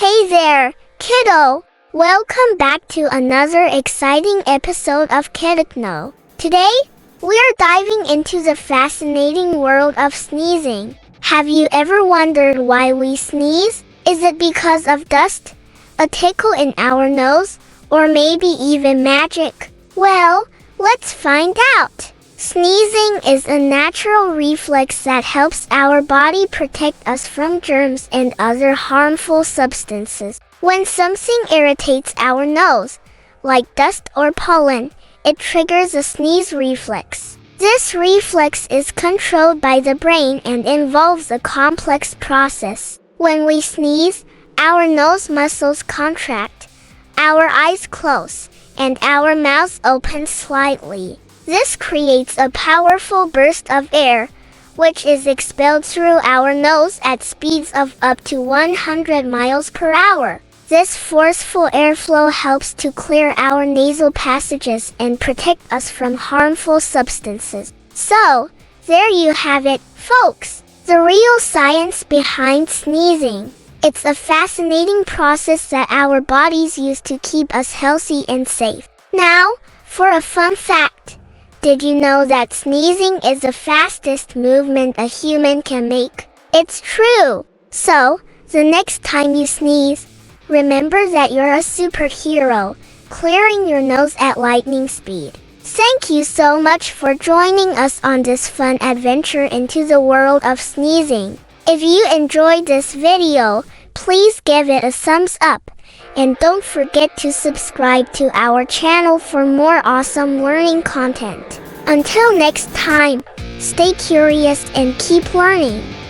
Hey there, kiddo! Welcome back to another exciting episode of KiddoKnow. Today, we're diving into the fascinating world of sneezing. Have you ever wondered why we sneeze? Is it because of dust, a tickle in our nose, or maybe even magic? Well, let's find out. Sneezing is a natural reflex that helps our body protect us from germs and other harmful substances. When something irritates our nose, like dust or pollen, it triggers a sneeze reflex. This reflex is controlled by the brain and involves a complex process. When we sneeze, our nose muscles contract, our eyes close, and our mouth opens slightly. This creates a powerful burst of air, which is expelled through our nose at speeds of up to 100 miles per hour. This forceful airflow helps to clear our nasal passages and protect us from harmful substances. So, there you have it, folks, the real science behind sneezing. It's a fascinating process that our bodies use to keep us healthy and safe. Now, for a fun fact. Did you know that sneezing is the fastest movement a human can make? It's true! So, the next time you sneeze, remember that you're a superhero, clearing your nose at lightning speed. Thank you so much for joining us on this fun adventure into the world of sneezing. If you enjoyed this video, please give it a thumbs up. And don't forget to subscribe to our channel for more awesome learning content. Until next time, stay curious and keep learning.